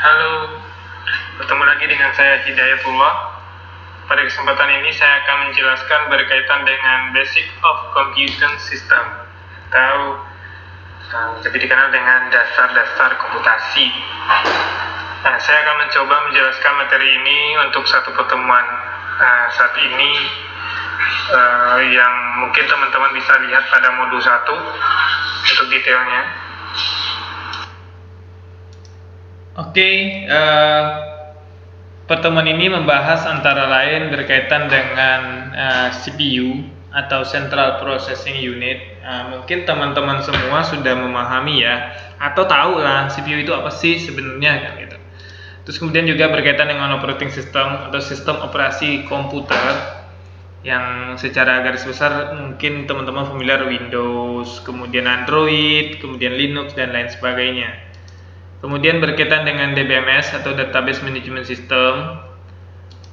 Halo, bertemu lagi dengan saya Hidayatullah. Pada kesempatan ini saya akan menjelaskan berkaitan dengan Basic of Computing System atau lebih dikenal dengan dasar-dasar komputasi. Saya akan mencoba menjelaskan materi ini untuk satu pertemuan saat ini yang mungkin teman-teman bisa lihat pada modul 1 untuk detailnya. Pertemuan ini membahas antara lain berkaitan dengan CPU atau Central Processing Unit. Mungkin teman-teman semua sudah memahami ya, atau tahu lah CPU itu apa sih sebenarnya kan gitu. Terus kemudian juga berkaitan dengan operating system atau sistem operasi komputer yang secara garis besar mungkin teman-teman familiar Windows, kemudian Android, kemudian Linux dan lain sebagainya. Kemudian berkaitan dengan DBMS atau Database Management System.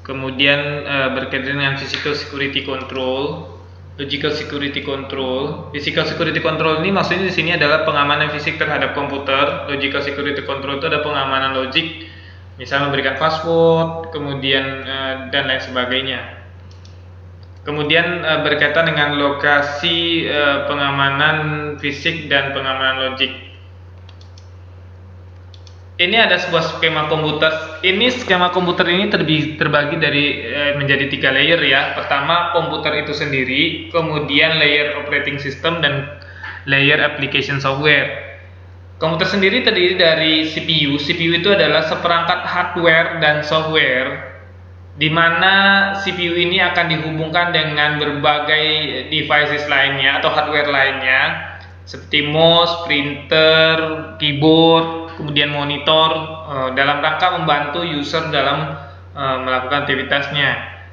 Kemudian berkaitan dengan Physical Security Control, Logical Security Control. Physical Security Control ini maksudnya di sini adalah pengamanan fisik terhadap komputer. Logical Security Control itu ada pengamanan logik, misalnya memberikan password, kemudian dan lain sebagainya. Kemudian berkaitan dengan lokasi pengamanan fisik dan pengamanan logik. Ini ada sebuah skema komputer. Skema komputer ini terbagi dari menjadi 3 layer ya. Pertama komputer itu sendiri, kemudian layer operating system dan layer application software. Komputer sendiri terdiri dari CPU. CPU itu adalah seperangkat hardware dan software, di mana CPU ini akan dihubungkan dengan berbagai devices lainnya atau hardware lainnya, seperti mouse, printer, keyboard, kemudian monitor, dalam rangka membantu user dalam melakukan aktivitasnya.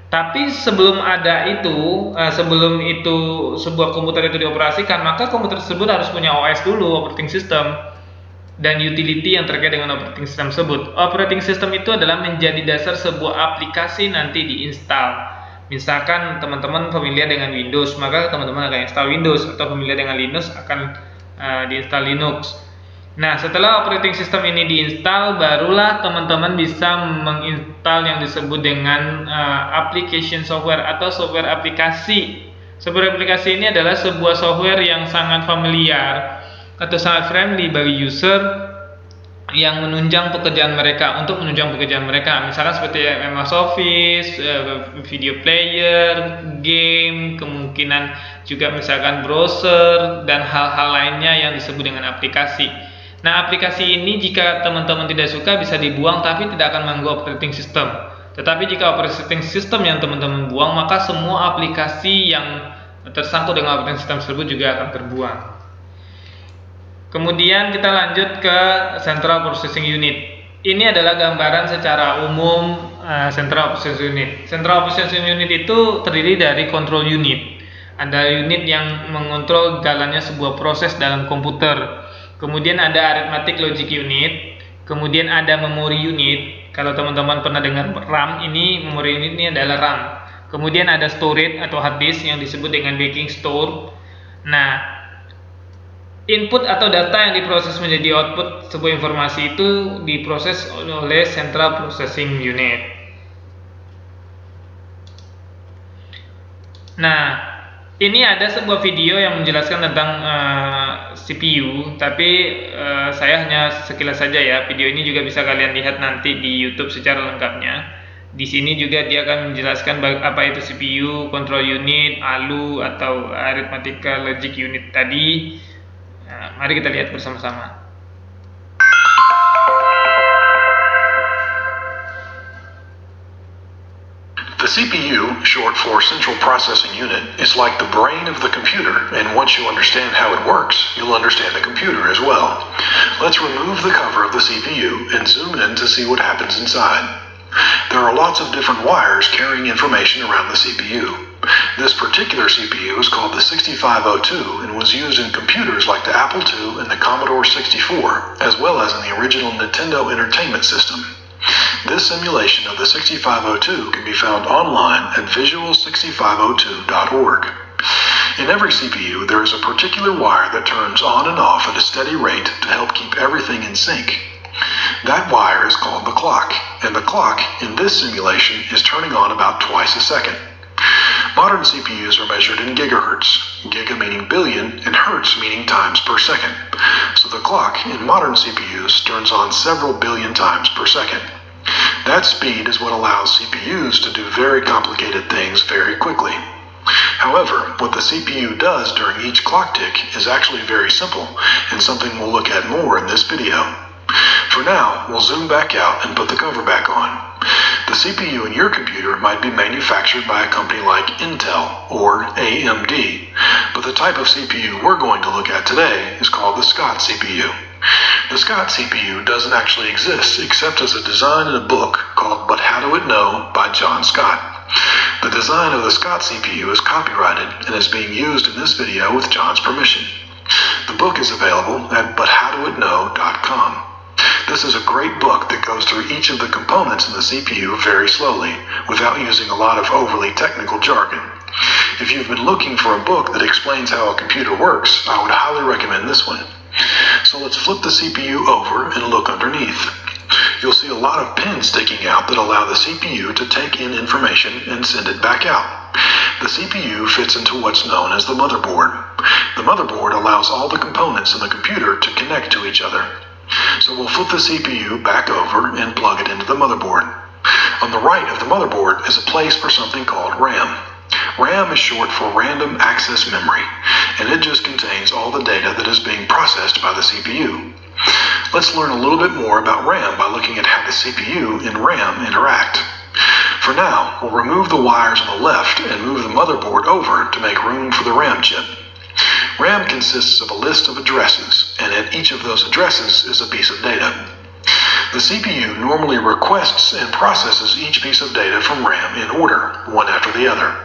Tapi sebelum itu sebuah komputer itu dioperasikan, maka komputer tersebut harus punya OS dulu, operating system, dan utility yang terkait dengan operating system tersebut. Operating system itu adalah menjadi dasar sebuah aplikasi nanti diinstal. Misalkan teman-teman familiar dengan Windows, maka teman-teman akan install Windows, atau familiar dengan Linux akan diinstal Linux. Nah, setelah operating system ini diinstal, barulah teman-teman bisa menginstal yang disebut dengan application software atau software aplikasi. Software aplikasi ini adalah sebuah software yang sangat familiar atau sangat friendly bagi user yang menunjang pekerjaan mereka, misalkan seperti MS Office, video player, game, kemungkinan juga misalkan browser dan hal-hal lainnya yang disebut dengan aplikasi. Nah, aplikasi ini jika teman-teman tidak suka bisa dibuang, tapi tidak akan mengganggu operating system. Tetapi jika operating system yang teman-teman buang, maka semua aplikasi yang tersangkut dengan operating system tersebut juga akan terbuang. Kemudian kita lanjut ke Central Processing Unit. Ini adalah gambaran secara umum Central Processing Unit. Central Processing Unit itu terdiri dari control unit. Ada unit yang mengontrol jalannya sebuah proses dalam komputer. Kemudian ada arithmetic logic unit. Kemudian ada memory unit. Kalau teman-teman pernah dengar RAM, ini memory unit ini adalah RAM. Kemudian ada storage atau hard disk yang disebut dengan backing store. Nah, input atau data yang diproses menjadi output sebuah informasi itu diproses oleh Central Processing Unit. Nah, ini ada sebuah video yang menjelaskan tentang CPU, tapi saya hanya sekilas saja ya. Video ini juga bisa kalian lihat nanti di YouTube secara lengkapnya. Di sini juga dia akan menjelaskan apa itu CPU, control unit, ALU atau arithmetical logic unit tadi. Nah, mari kita lihat bersama-sama. The CPU, short for Central Processing Unit, is like the brain of the computer, and once you understand how it works, you'll understand the computer as well. Let's remove the cover of the CPU and zoom in to see what happens inside. There are lots of different wires carrying information around the CPU. This particular CPU is called the 6502 and was used in computers like the Apple II and the Commodore 64, as well as in the original Nintendo Entertainment System. This simulation of the 6502 can be found online at visual6502.org. In every CPU, there is a particular wire that turns on and off at a steady rate to help keep everything in sync. That wire is called the clock, and the clock in this simulation is turning on about twice a second. Modern CPUs are measured in gigahertz, giga meaning billion and hertz meaning times per second. So the clock in modern CPUs turns on several billion times per second. That speed is what allows CPUs to do very complicated things very quickly. However, what the CPU does during each clock tick is actually very simple and something we'll look at more in this video. For now, we'll zoom back out and put the cover back on. The CPU in your computer might be manufactured by a company like Intel or AMD, but the type of CPU we're going to look at today is called the Scott CPU. The Scott CPU doesn't actually exist except as a design in a book called But How Do It Know by John Scott. The design of the Scott CPU is copyrighted and is being used in this video with John's permission. The book is available at buthowdoitknow.com. This is a great book that goes through each of the components in the CPU very slowly, without using a lot of overly technical jargon. If you've been looking for a book that explains how a computer works, I would highly recommend this one. So let's flip the CPU over and look underneath. You'll see a lot of pins sticking out that allow the CPU to take in information and send it back out. The CPU fits into what's known as the motherboard. The motherboard allows all the components in the computer to connect to each other. So we'll flip the CPU back over and plug it into the motherboard. On the right of the motherboard is a place for something called RAM. RAM is short for Random Access Memory, and it just contains all the data that is being processed by the CPU. Let's learn a little bit more about RAM by looking at how the CPU and RAM interact. For now, we'll remove the wires on the left and move the motherboard over to make room for the RAM chip. RAM consists of a list of addresses, and at each of those addresses is a piece of data. The CPU normally requests and processes each piece of data from RAM in order, one after the other.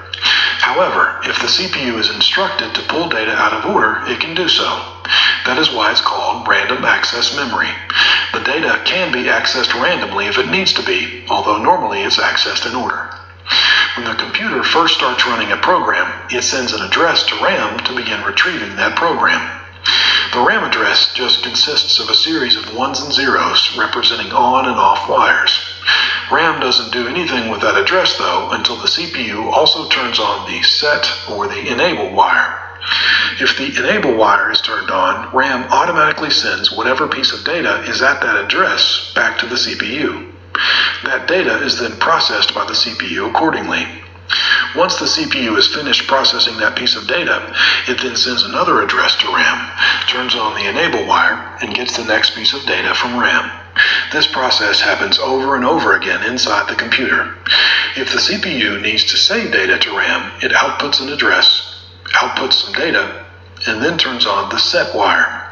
However, if the CPU is instructed to pull data out of order, it can do so. That is why it's called Random Access Memory. The data can be accessed randomly if it needs to be, although normally it's accessed in order. When the computer first starts running a program, it sends an address to RAM to begin retrieving that program. The RAM address just consists of a series of ones and zeros representing on and off wires. RAM doesn't do anything with that address though until the CPU also turns on the set or the enable wire. If the enable wire is turned on, RAM automatically sends whatever piece of data is at that address back to the CPU. That data is then processed by the CPU accordingly. Once the CPU is finished processing that piece of data, it then sends another address to RAM, turns on the enable wire, and gets the next piece of data from RAM. This process happens over and over again inside the computer. If the CPU needs to save data to RAM, it outputs an address, outputs some data, and then turns on the set wire.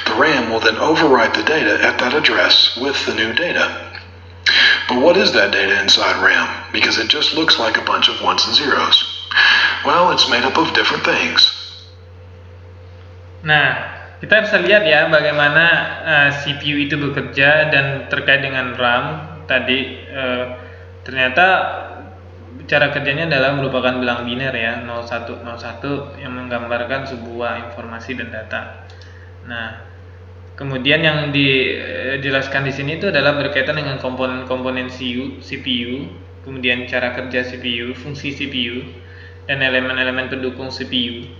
The RAM will then overwrite the data at that address with the new data. But what is that data inside RAM? Because it just looks like a bunch of ones and zeros. Well, it's made up of different things. Nah, kita bisa lihat ya bagaimana CPU itu bekerja dan terkait dengan RAM tadi ternyata cara kerjanya adalah merupakan bilang biner ya 0101 yang menggambarkan sebuah informasi dan data. Nah, kemudian yang dijelaskan di sini itu adalah berkaitan dengan komponen-komponen CPU, kemudian cara kerja CPU, fungsi CPU, dan elemen-elemen pendukung CPU.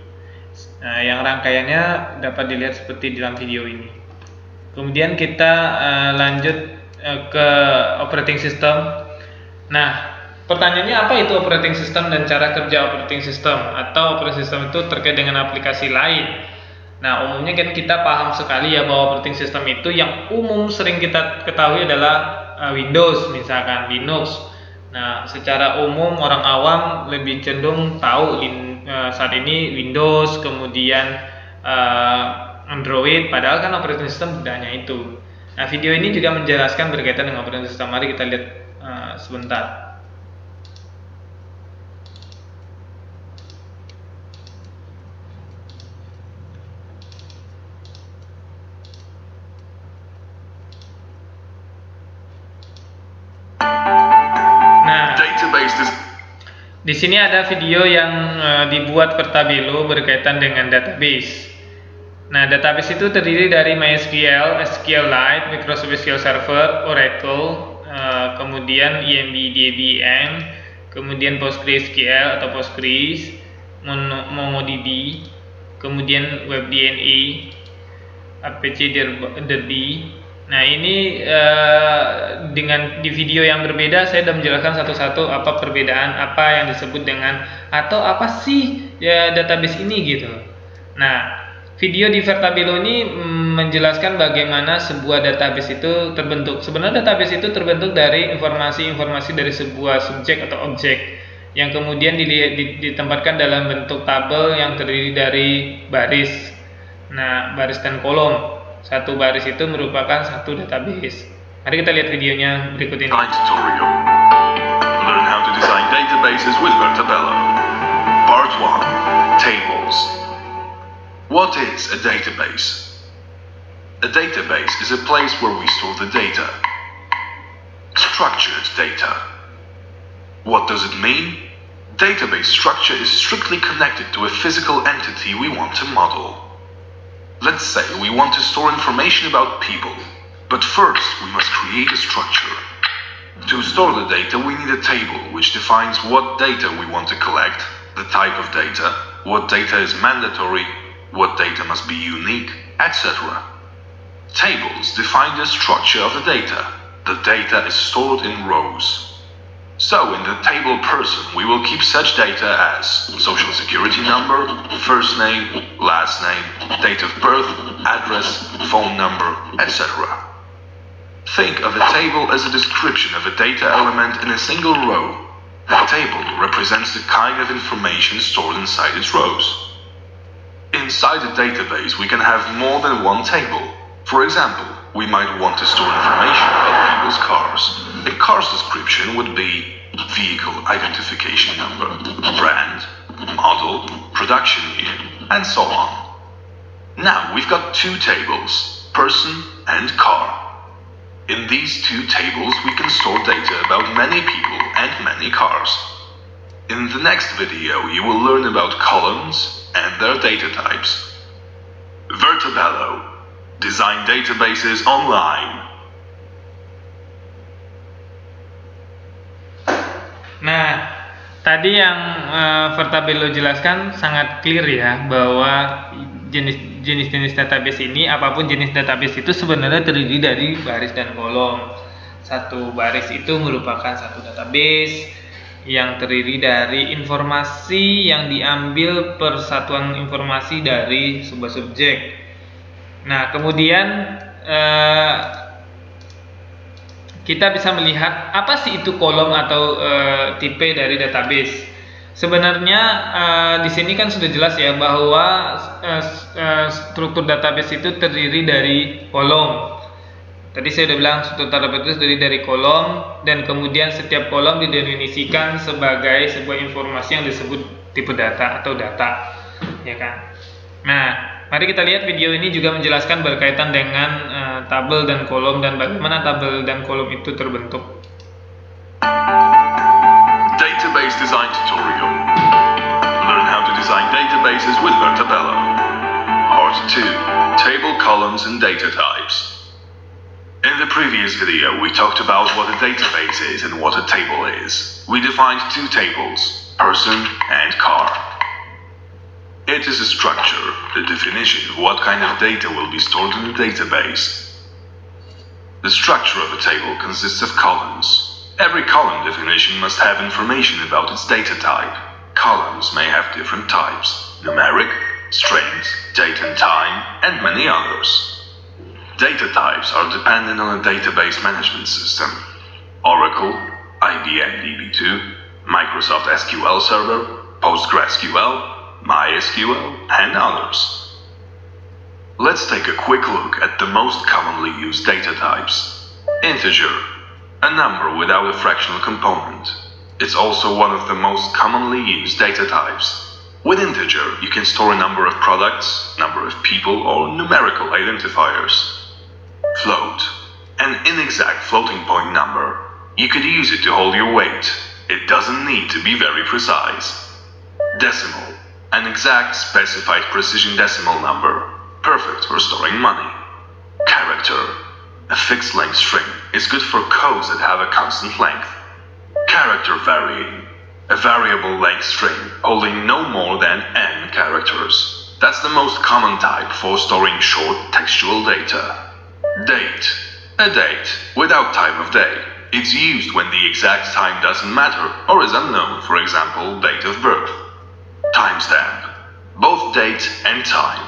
Nah, yang rangkaiannya dapat dilihat seperti di dalam video ini. Kemudian kita lanjut ke operating system. Nah, pertanyaannya apa itu operating system dan cara kerja operating system? Atau operating system itu terkait dengan aplikasi lain? Nah, umumnya kan kita paham sekali ya bahwa operating system itu yang umum sering kita ketahui adalah Windows, misalkan Linux. Nah, secara umum orang awam lebih cenderung tahu saat ini Windows, kemudian Android, padahal kan operating system tidak hanya itu. Nah, video ini juga menjelaskan berkaitan dengan operating system. Mari kita lihat sebentar. Di sini ada video yang dibuat Pertabelo berkaitan dengan database. Nah, database itu terdiri dari MySQL, SQLite, Microsoft SQL Server, Oracle, kemudian EMB, DBM, kemudian PostgreSQL atau Postgres, MongoDB, kemudian WebDNA, Apache Derby. Nah, ini dengan di video yang berbeda saya sudah menjelaskan satu-satu apa perbedaan, apa yang disebut dengan atau apa sih ya database ini gitu. Nah, video di Vertabelo ini menjelaskan bagaimana sebuah database itu terbentuk. Sebenarnya database itu terbentuk dari informasi-informasi dari sebuah subjek atau objek yang kemudian ditempatkan dalam bentuk tabel yang terdiri dari baris. Nah, baris dan kolom. Satu baris itu merupakan satu database. Mari kita lihat videonya berikut ini. Tutorial. Learn how to design databases with Vertabelo. Part 1. Tables. What is a database? A database is a place where we store the data. Structured data. What does it mean? Database structure is strictly connected to a physical entity we want to model. Let's say we want to store information about people, but first we must create a structure. To store the data, we need a table which defines what data we want to collect, the type of data, what data is mandatory, what data must be unique, etc. Tables define the structure of the data. The data is stored in rows. So in the table person, we will keep such data as social security number, first name, last name, date of birth, address, phone number, etc. Think of a table as a description of a data element in a single row. The table represents the kind of information stored inside its rows. Inside a database, we can have more than one table. For example, we might want to store information about people's cars. A car's description would be vehicle identification number, brand, model, production year, and so on. Now we've got two tables, person and car. In these two tables, we can store data about many people and many cars. In the next video, you will learn about columns and their data types. Vertabelo. Design databases online. Nah, tadi yang Vertabelo jelaskan sangat clear ya, bahwa jenis-jenis database ini, apapun jenis database itu sebenarnya terdiri dari baris dan kolom. Satu baris itu merupakan satu database yang terdiri dari informasi yang diambil persatuan informasi dari sebuah subjek. Nah, kemudian kita bisa melihat apa sih itu kolom atau tipe dari database. Sebenarnya di sini kan sudah jelas ya bahwa struktur database itu terdiri dari kolom. Tadi saya sudah bilang struktur database itu terdiri dari kolom, dan kemudian setiap kolom didefinisikan sebagai sebuah informasi yang disebut tipe data atau data, ya kan? Nah, mari kita lihat video ini juga menjelaskan berkaitan dengan tabel dan kolom dan bagaimana tabel dan kolom itu terbentuk. Database design tutorial. Learn how to design databases with Vertabelo. Part 2. Table columns and data types. In the previous video, we talked about what a database is and what a table is. We defined two tables, person and car. It is a structure, the definition of what kind of data will be stored in the database. The structure of a table consists of columns. Every column definition must have information about its data type. Columns may have different types: numeric, strings, date and time, and many others. Data types are dependent on a database management system. Oracle, IBM DB2, Microsoft SQL Server, PostgreSQL, MySQL, and others. Let's take a quick look at the most commonly used data types. Integer, a number without a fractional component. It's also one of the most commonly used data types. With integer, you can store a number of products, number of people, or numerical identifiers. Float, an inexact floating point number. You could use it to hold your weight. It doesn't need to be very precise. Decimal, an exact specified precision decimal number. perfect for storing money. Character. A fixed length string is good for codes that have a constant length. Character varying. A variable length string holding no more than n characters. That's the most common type for storing short textual data. Date. A date without time of day. It's used when the exact time doesn't matter or is unknown, for example, date of birth. Timestamp. Both date and time.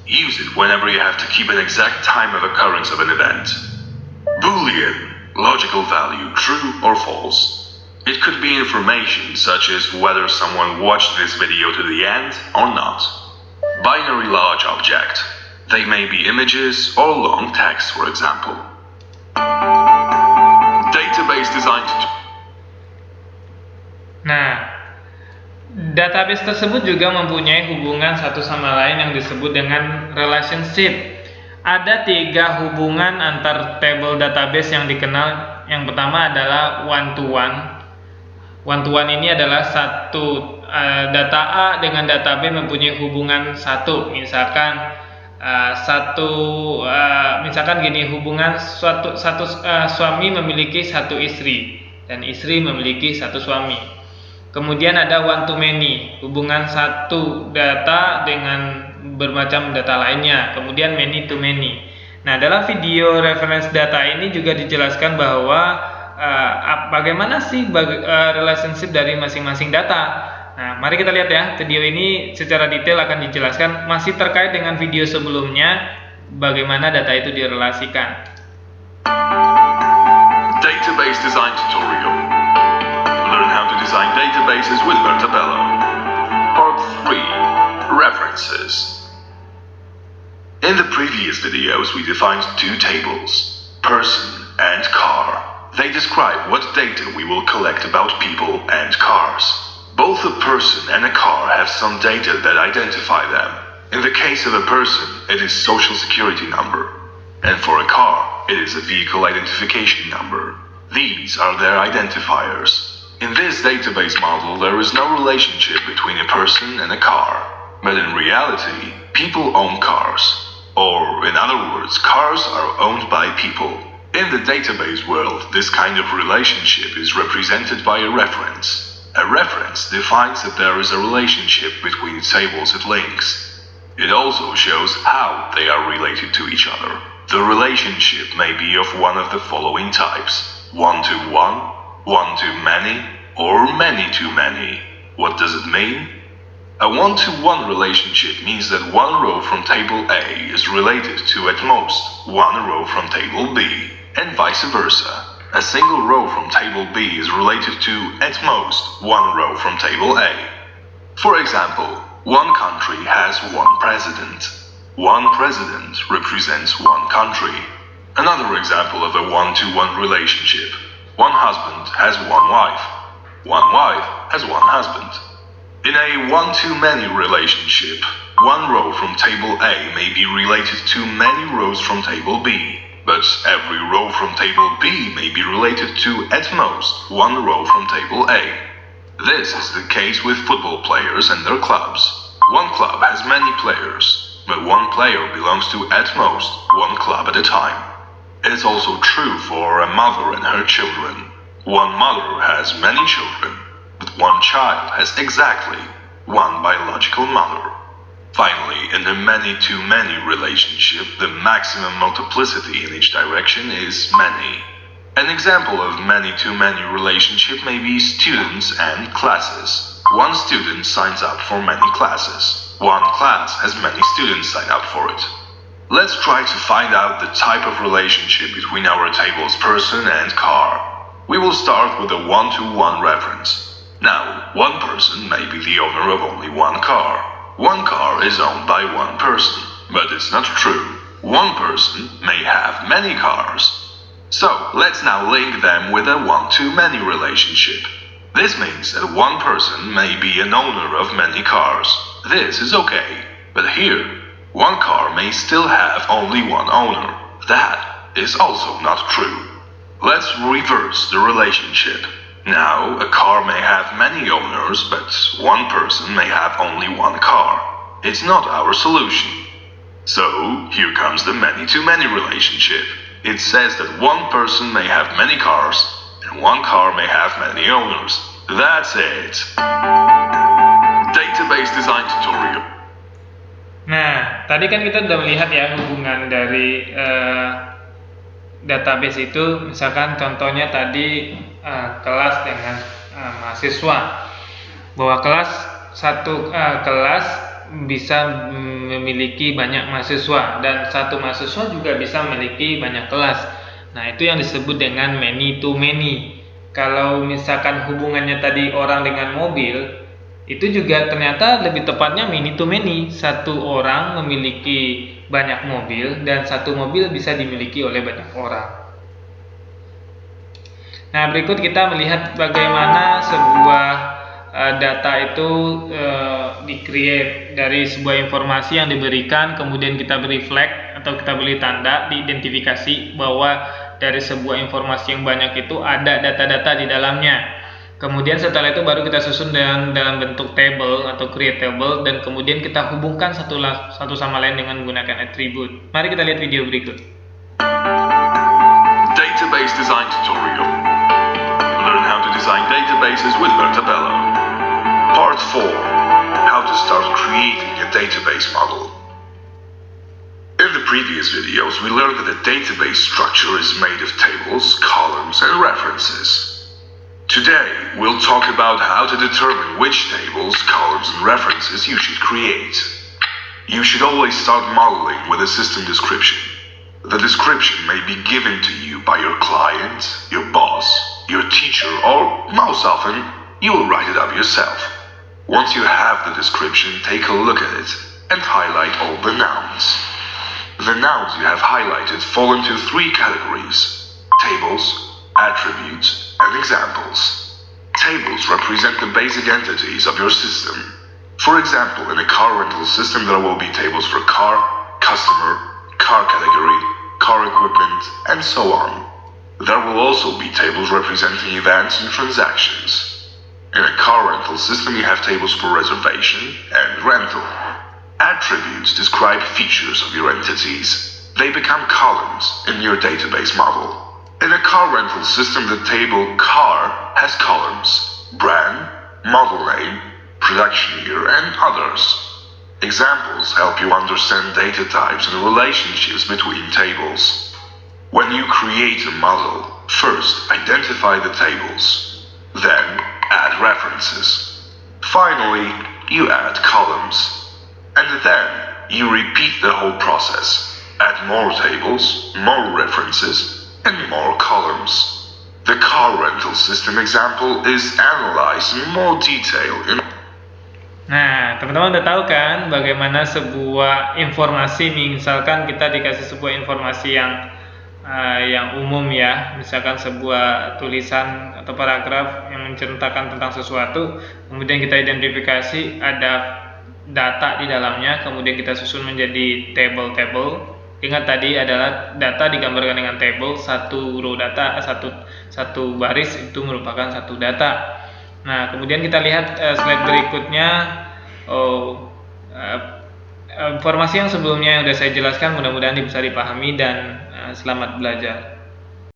Use it whenever you have to keep an exact time of occurrence of an event. Boolean. Logical value, true or false. It could be information such as whether someone watched this video to the end or not. Binary large object. They may be images or long text, for example. Database designed to... Nah, database tersebut juga mempunyai hubungan satu sama lain yang disebut dengan relationship. Ada 3 hubungan antar table database yang dikenal. Yang pertama adalah one-to-one. One-to-one ini adalah satu data A dengan data B mempunyai hubungan satu. Misalkan gini, hubungan suami memiliki satu istri dan istri memiliki satu suami. Kemudian ada one to many, hubungan satu data dengan bermacam data lainnya. Kemudian many to many. Nah, dalam video reference data ini juga dijelaskan bahwa bagaimana sih relationship dari masing-masing data. Nah, mari kita lihat ya, video ini secara detail akan dijelaskan, masih terkait dengan video sebelumnya, bagaimana data itu direlasikan. Database Design Tutorial. Learn how to design databases with Vertabello. Part 3. References. In the previous videos, we defined 2 tables, person and car. They describe what data we will collect about people and cars. Both a person and a car have some data that identify them. In the case of a person, it is social security number. And for a car, it is a vehicle identification number. These are their identifiers. In this database model, there is no relationship between a person and a car. But in reality, people own cars. Or, in other words, cars are owned by people. In the database world, this kind of relationship is represented by a reference. A reference defines that there is a relationship between tables it links. It also shows how they are related to each other. The relationship may be of one of the following types: one-to-one, one-to-many, or many-to-many. What does it mean? A one-to-one relationship means that one row from table A is related to at most one row from table B, and vice versa. A single row from table B is related to, at most, one row from table A. For example, one country has one president. One president represents one country. Another example of a one-to-one relationship. One husband has one wife. One wife has one husband. In a one-to-many relationship, one row from table A may be related to many rows from table B. But every row from table B may be related to, at most, one row from table A. This is the case with football players and their clubs. One club has many players, but one player belongs to, at most, one club at a time. It is also true for a mother and her children. One mother has many children, but one child has exactly one biological mother. Finally, in a many-to-many relationship, the maximum multiplicity in each direction is many. An example of many-to-many relationship may be students and classes. One student signs up for many classes. One class has many students sign up for it. Let's try to find out the type of relationship between our tables person and car. We will start with a one-to-one reference. Now, one person may be the owner of only one car. One car is owned by one person, but it's not true. One person may have many cars. So, let's now link them with a one-to-many relationship. This means that one person may be an owner of many cars. This is okay, but here, one car may still have only one owner. That is also not true. Let's reverse the relationship. Now, a car may have many owners, but one person may have only one car. It's not our solution. So, here comes the many-to-many relationship. It says that one person may have many cars, and one car may have many owners. That's it. Database design tutorial. Nah, tadi kan kita udah melihat ya hubungan dari database itu, misalkan contohnya tadi kelas dengan mahasiswa, bahwa kelas bisa memiliki banyak mahasiswa dan satu mahasiswa juga bisa memiliki banyak kelas. Nah, itu yang disebut dengan many to many. Kalau misalkan hubungannya tadi orang dengan mobil, itu juga ternyata lebih tepatnya many to many. Satu orang memiliki banyak mobil dan satu mobil bisa dimiliki oleh banyak orang. Nah, berikut kita melihat bagaimana sebuah data itu di-create dari sebuah informasi yang diberikan, kemudian kita beri flag atau kita beri tanda diidentifikasi bahwa dari sebuah informasi yang banyak itu ada data-data di dalamnya. Kemudian setelah itu baru kita susun dalam bentuk table atau create table, dan kemudian kita hubungkan satu sama lain dengan menggunakan atribut. Mari kita lihat video berikut. Database design tutorial. Learn how to design databases with Bertabello. Part 4. How to start creating a database model. In the previous videos, we learned that a database structure is made of tables, columns, and references. Today, we'll talk about how to determine which tables, columns, and references you should create. You should always start modeling with a system description. The description may be given to you by your client, your boss, your teacher, or most often, you will write it up yourself. Once you have the description, take a look at it and highlight all the nouns. The nouns you have highlighted fall into 3 categories: tables, attributes, and examples. Tables represent the basic entities of your system. For example, in a car rental system, there will be tables for car, customer, car category, car equipment, and so on. There will also be tables representing events and transactions. In a car rental system, you have tables for reservation and rental. Attributes describe features of your entities. They become columns in your database model. In a car rental system, the table car has columns: brand, model name, production year, and others. Examples help you understand data types and relationships between tables. When you create a model, first identify the tables, then add references. Finally, you add columns. And then you repeat the whole process. Add more tables, more references, and more columns. The car rental system example is analyzed in more detail in... Nah, teman-teman udah tahu kan bagaimana sebuah informasi, misalkan kita dikasih sebuah informasi yang umum ya, misalkan sebuah tulisan atau paragraf yang menceritakan tentang sesuatu, kemudian kita identifikasi ada data di dalamnya, kemudian kita susun menjadi table-table. Ingat tadi adalah data digambarkan dengan table, satu row data, satu baris itu merupakan satu data. Nah, kemudian kita lihat slide berikutnya. Informasi yang sebelumnya yang sudah saya jelaskan mudah-mudahan bisa dipahami dan selamat belajar.